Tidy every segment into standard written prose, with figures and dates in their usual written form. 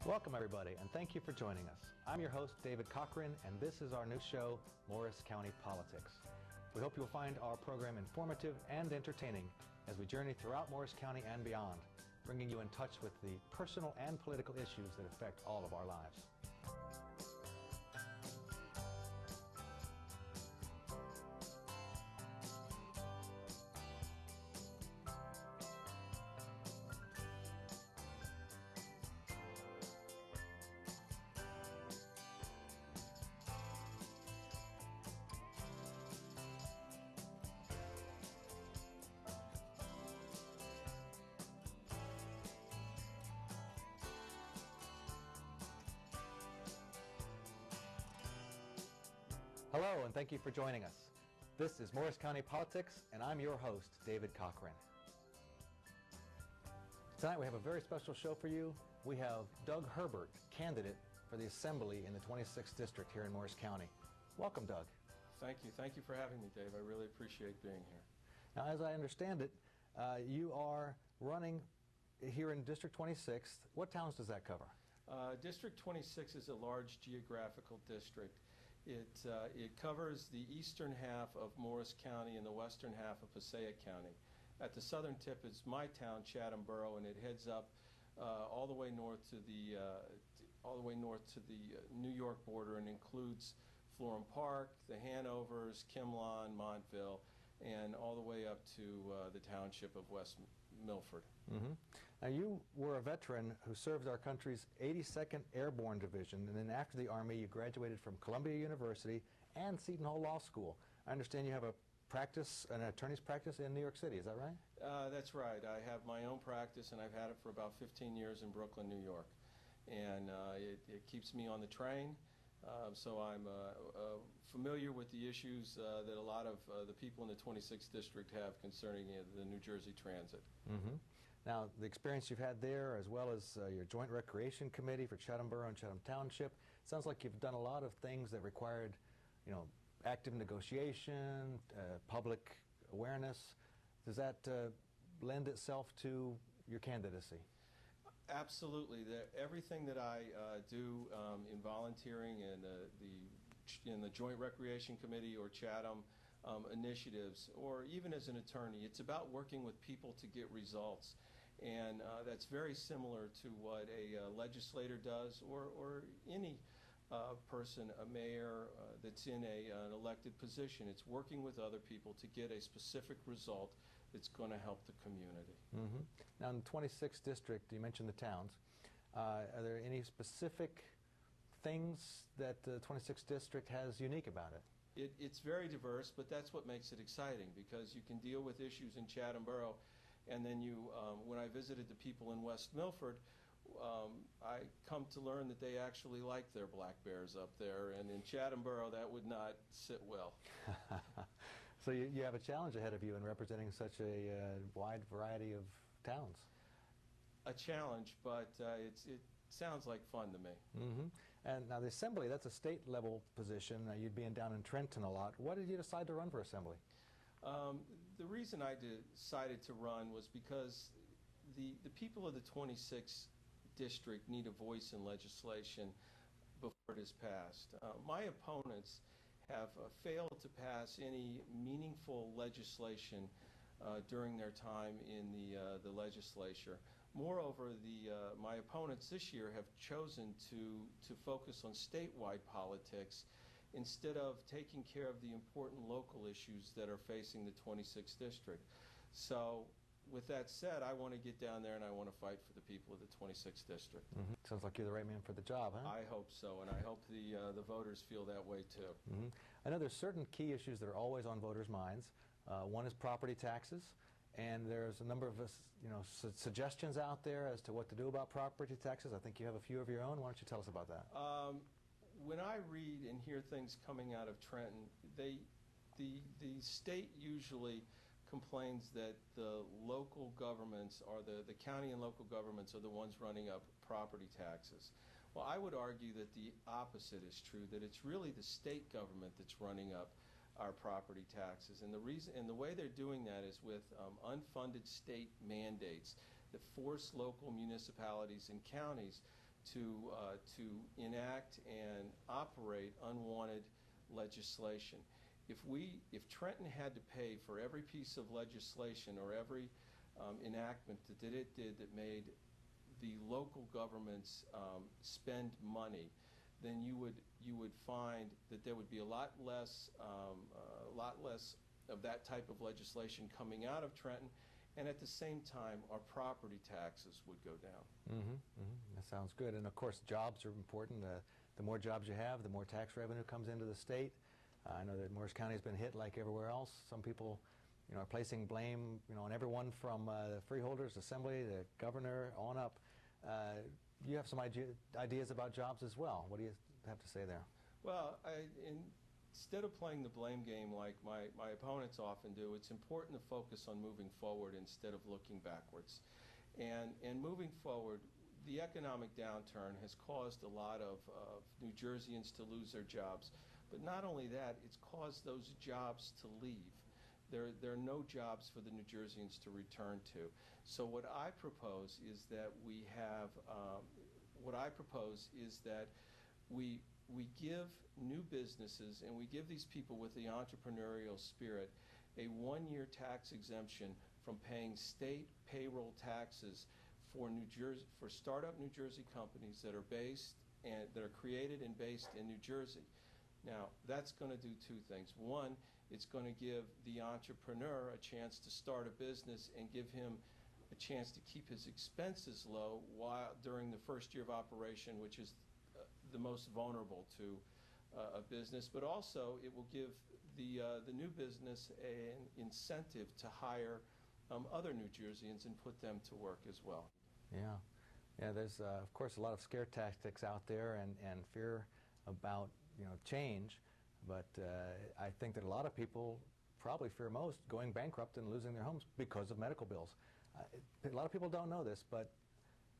Welcome everybody, and thank you for joining us. I'm your host, David Cochran, and this is our new show, Morris County Politics. We hope you'll find our program informative and entertaining as we journey throughout Morris County and beyond, bringing you in touch with the personal and political issues that affect all of our lives. Hello, and thank you for joining us. This is Morris County Politics, and I'm your host, David Cochran. Tonight we have a very special show for you. We have Doug Herbert, candidate for the Assembly in the 26th District here in Morris County. Welcome, Doug. Thank you. Thank you for having me, Dave. I really appreciate being here. Now, as I understand it, you are running here in District 26. What towns does that cover? District 26 is a large geographical district. It covers the eastern half of Morris County and the western half of Passaic County. At the southern tip is my town, Chatham Borough, and it heads up all the way north to the New York border and includes Florham Park, the Hanovers, Kimlawn, Montville, and all the way up to the township of West Milford. Mm-hmm. Now, you were a veteran who served our country's 82nd Airborne Division, and then after the Army you graduated from Columbia University and Seton Hall Law School. I understand you have an attorney's practice in New York City, is that right? That's right. I have my own practice, and I've had it for about 15 years in Brooklyn, New York. And it keeps me on the train. So I'm familiar with the issues that a lot of the people in the 26th District have concerning the New Jersey Transit. Mm-hmm. Now, the experience you've had there, as well as your Joint Recreation Committee for Chatham Borough and Chatham Township, sounds like you've done a lot of things that required, active negotiation, public awareness. Does that lend itself to your candidacy? Absolutely. Everything that I do in volunteering in the Joint Recreation Committee or Chatham initiatives, or even as an attorney, it's about working with people to get results. And that's very similar to what a legislator does, or any person, a mayor that's in an elected position. It's working with other people to get a specific result that's going to help the community. Mm-hmm. Now, in the 26th District, you mentioned the towns. Are there any specific things that the 26th District has unique about it? It's very diverse, but that's what makes it exciting, because you can deal with issues in Chatham Borough, and then when I visited the people in West Milford, I come to learn that they actually like their black bears up there, and in Chatham Borough that would not sit well. So you have a challenge ahead of you in representing such a wide variety of towns. A challenge, but it sounds like fun to me. Mm-hmm. And now the Assembly, that's a state-level position. You'd be down in Trenton a lot. What did you decide to run for Assembly? The reason I decided to run was because the people of the 26th District need a voice in legislation before it is passed. My opponents have failed to pass any meaningful legislation during their time in the legislature. Moreover, my opponents this year have chosen to focus on statewide politics instead of taking care of the important local issues that are facing the 26th District. So, with that said, I want to get down there and I want to fight for the people of the 26th District. Mm-hmm. Sounds like you're the right man for the job, huh? I hope so, and I hope the voters feel that way too. Mm-hmm. I know there's certain key issues that are always on voters' minds. One is property taxes, and there's a number of suggestions out there as to what to do about property taxes. I think you have a few of your own. Why don't you tell us about that? When I read and hear things coming out of Trenton, the state usually complains that the local governments, or the county and local governments, are the ones running up property taxes. Well, I would argue that the opposite is true, that it's really the state government that's running up our property taxes. And the way they're doing that is with unfunded state mandates that force local municipalities and counties to enact and operate unwanted legislation. If Trenton had to pay for every piece of legislation or every enactment that it did that made the local governments spend money, then you would find that there would be a lot less of that type of legislation coming out of Trenton, and at the same time, our property taxes would go down. That sounds good. And of course, jobs are important. The more jobs you have, the more tax revenue comes into the state. I know that Morris County has been hit like everywhere else. Some people, are placing blame, on everyone from the freeholders, assembly, the governor, on up. You have some ideas about jobs as well. What do you have to say there? Well, instead of playing the blame game like my opponents often do, it's important to focus on moving forward instead of looking backwards. And moving forward, the economic downturn has caused a lot of New Jerseyans to lose their jobs. But not only that, it's caused those jobs to leave. There are no jobs for the New Jerseyans to return to. So what I propose is that we give new businesses and we give these people with the entrepreneurial spirit a one-year tax exemption from paying state payroll taxes for startup New Jersey companies that are created and based in New Jersey. Now, that's going to do two things. One, it's going to give the entrepreneur a chance to start a business and give him a chance to keep his expenses low during the first year of operation, which is the most vulnerable to a business. But also, it will give the new business an incentive to hire other New Jerseyans and put them to work as well. Yeah, there's of course a lot of scare tactics out there and fear about change, but I think that a lot of people probably fear most going bankrupt and losing their homes because of medical bills. A lot of people don't know this, but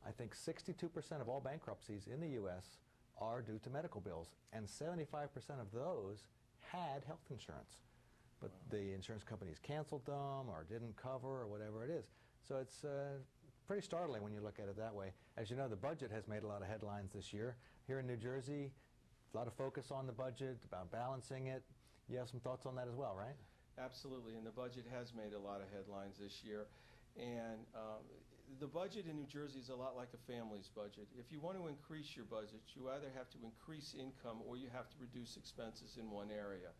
I think 62% of all bankruptcies in the U.S. are due to medical bills, and 75% of those had health insurance. But the insurance companies canceled them or didn't cover or whatever it is. So it's pretty startling when you look at it that way. As you know, the budget has made a lot of headlines this year. Here in New Jersey, a lot of focus on the budget, about balancing it. You have some thoughts on that as well, right? Absolutely, and the budget has made a lot of headlines this year. And the budget in New Jersey is a lot like a family's budget. If you want to increase your budget, you either have to increase income or you have to reduce expenses in one area.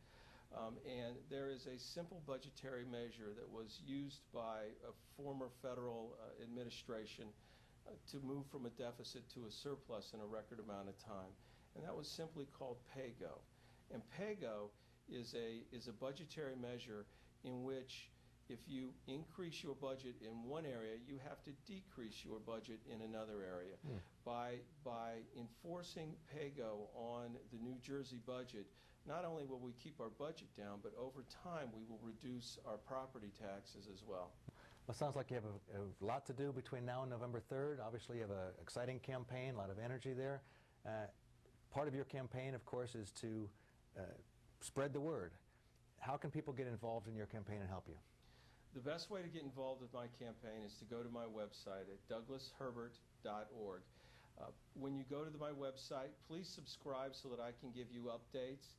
And there is a simple budgetary measure that was used by a former federal administration to move from a deficit to a surplus in a record amount of time. And that was simply called PAYGO. And PAYGO is a budgetary measure in which if you increase your budget in one area, you have to decrease your budget in another area. By enforcing PAYGO on the New Jersey budget, not only will we keep our budget down, but over time we will reduce our property taxes as well. Well, it sounds like you have a lot to do between now and November 3rd. Obviously, you have an exciting campaign, a lot of energy there. Part of your campaign, of course, is to spread the word. How can people get involved in your campaign and help you? The best way to get involved with my campaign is to go to my website at douglasherbert.org. When you go to my website, please subscribe so that I can give you updates.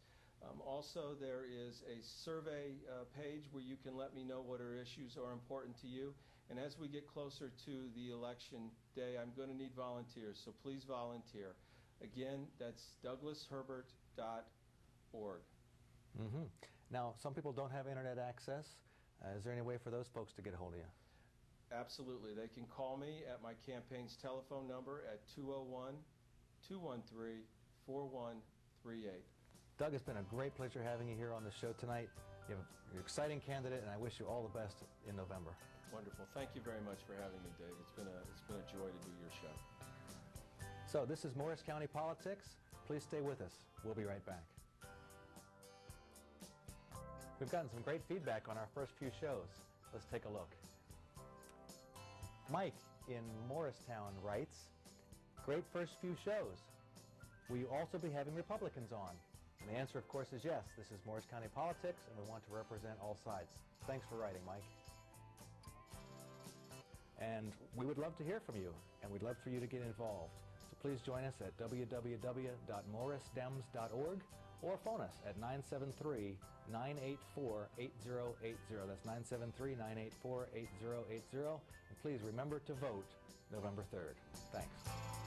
Also, there is a survey page where you can let me know what issues are important to you. And as we get closer to the election day, I'm going to need volunteers, so please volunteer. Again, that's douglasherbert.org. Now, some people don't have internet access. Is there any way for those folks to get a hold of you? Absolutely. They can call me at my campaign's telephone number at 201-213-4138. Doug, it's been a great pleasure having you here on the show tonight. You're an exciting candidate, and I wish you all the best in November. Wonderful. Thank you very much for having me, Dave. It's been a joy to do your show. So this is Morris County Politics. Please stay with us. We'll be right back. We've gotten some great feedback on our first few shows. Let's take a look. Mike in Morristown writes, "Great first few shows. Will you also be having Republicans on?" And the answer, of course, is yes. This is Morris County Politics, and we want to represent all sides. Thanks for writing, Mike. And we would love to hear from you, and we'd love for you to get involved. So Please join us at www.morrisdems.org or phone us at 973-984-8080. That's 973-984-8080. And please remember to vote November 3rd. Thanks.